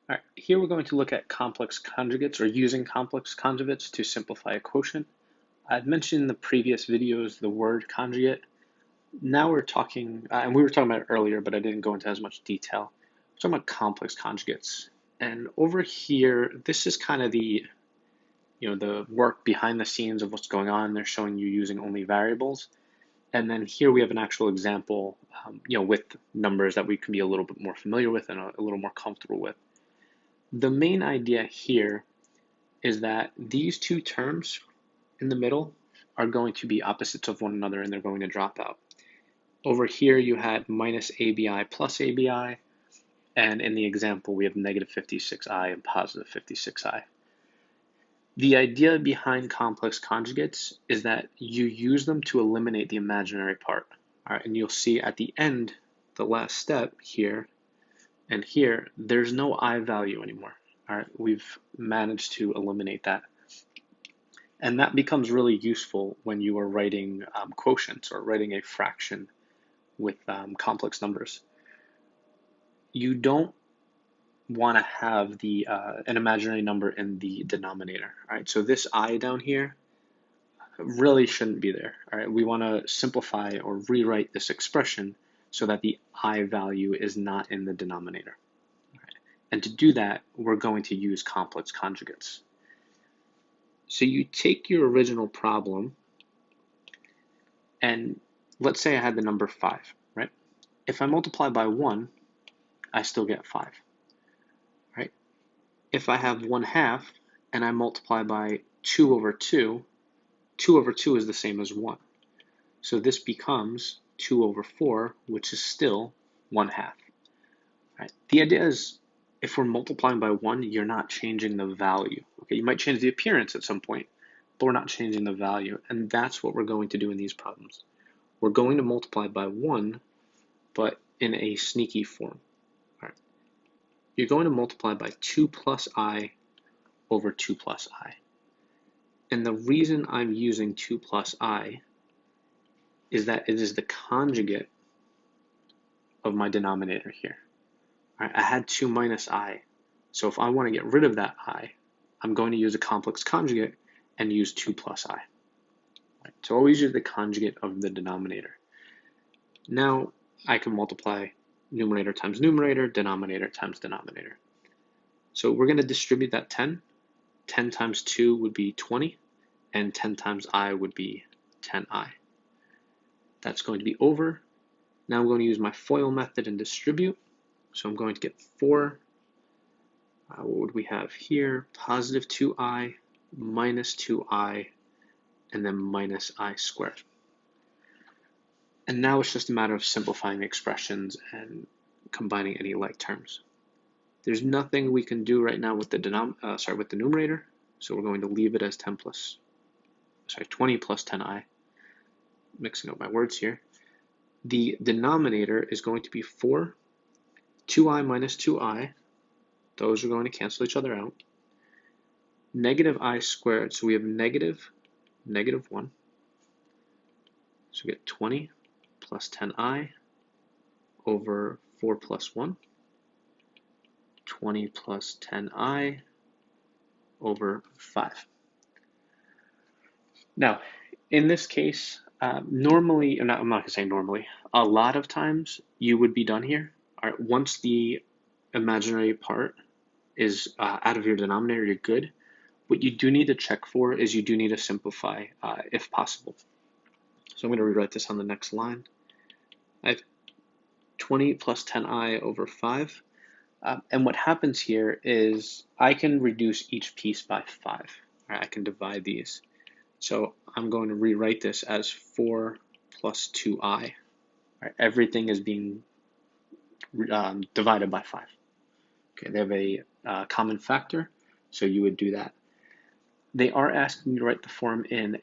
All right, here we're going to look at complex conjugates or using complex conjugates to simplify a quotient. I've mentioned in the previous videos the word conjugate. Now we're talking, and we were talking about it earlier, but I didn't go into as much detail. We're talking about complex conjugates. And over here, this is kind of the work behind the scenes of what's going on. They're showing you using only variables. And then here we have an actual example, with numbers that we can be a little bit more familiar with and a little more comfortable with. The main idea here is that these two terms in the middle are going to be opposites of one another and they're going to drop out. Over here you had minus ABI plus ABI, and in the example we have negative 56i and positive 56i. The idea behind complex conjugates is that you use them to eliminate the imaginary part. All right, and you'll see at the end, the last step here and here, there's no I value anymore. All right, we've managed to eliminate that. And that becomes really useful when you are writing quotients or writing a fraction with complex numbers. You don't want to have an imaginary number in the denominator. All right, so this I down here really shouldn't be there. All right, we want to simplify or rewrite this expression so that the I value is not in the denominator. All right. And to do that, we're going to use complex conjugates. So you take your original problem, and let's say I had the number 5, right? If I multiply by 1, I still get 5, right? If I have 1/2 and I multiply by 2 over 2, 2 over 2 is the same as 1. So this becomes 2 over 4, which is still 1/2. Right? The idea is if we're multiplying by 1, you're not changing the value. Okay, you might change the appearance at some point, but we're not changing the value. And that's what we're going to do in these problems. We're going to multiply by 1, but in a sneaky form. All right. You're going to multiply by 2 plus I over 2 plus I. And the reason I'm using 2 plus I is that it is the conjugate of my denominator here. All right, I had 2 minus I. So if I want to get rid of that I, I'm going to use a complex conjugate and use 2 plus I. Right, so always use the conjugate of the denominator. Now I can multiply numerator times numerator, denominator times denominator. So we're going to distribute that 10. 10 times 2 would be 20, and 10 times I would be 10I. That's going to be over. Now I'm going to use my FOIL method and distribute. So I'm going to get 4. What would we have here? Positive 2I, minus 2I, and then minus I squared. And now it's just a matter of simplifying expressions and combining any like terms. There's nothing we can do right now with the numerator, so we're going to leave it as 20 plus 10I. Mixing up my words here. The denominator is going to be 4, 2I minus 2I. Those are going to cancel each other out. Negative I squared, so we have negative 1. So we get 20 plus 10I over 4 plus 1. 20 plus 10I over 5. Now, in this case, normally, I'm not going to say normally, a lot of times you would be done here. All right, once the imaginary part is out of your denominator, you're good. What you do need to check for is you do need to simplify if possible. So I'm going to rewrite this on the next line. I have 20 plus 10I over 5. And what happens here is I can reduce each piece by 5. Right, I can divide these. So I'm going to rewrite this as 4 plus 2I. Right, everything is being divided by 5. Okay, they have a common factor, so you would do that. They are asking you to write the form in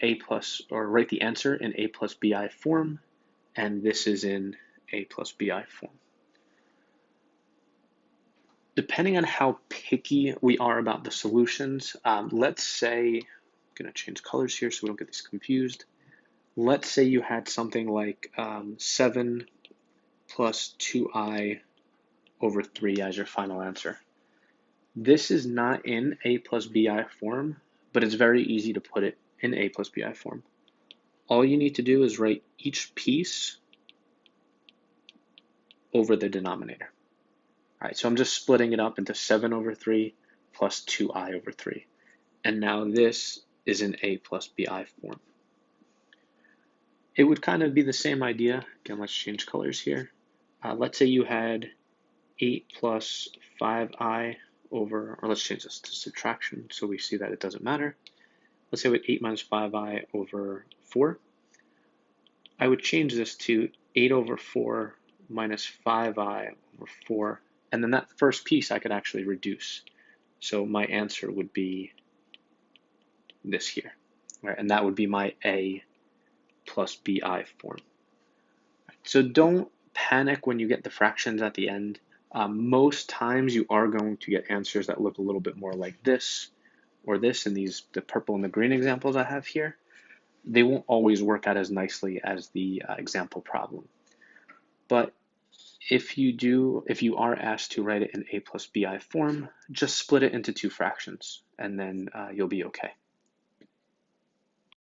write the answer in A plus BI form, and this is in A plus BI form. Depending on how picky we are about the solutions, let's say, I'm going to change colors here so we don't get this confused. Let's say you had something like 7 plus 2I over 3 as your final answer. This is not in a plus bi form, but it's very easy to put it in a plus bi form. All you need to do is write each piece over the denominator. All right, so I'm just splitting it up into 7 over 3 plus 2i over 3. And now this is in a plus bi form. It would kind of be the same idea. Again, let's change colors here. Let's say you had 8 plus 5i over, or let's change this to subtraction so we see that it doesn't matter. Let's say with 8 minus 5i over 4. I would change this to 8 over 4 minus 5i over 4. And then that first piece I could actually reduce. So my answer would be this here. Right? And that would be my a plus bi form. So don't panic when you get the fractions at the end. Most times you are going to get answers that look a little bit more like this or this in the purple and the green examples I have here. They won't always work out as nicely as the example problem. But if you are asked to write it in a plus bi form, just split it into two fractions and then you'll be okay.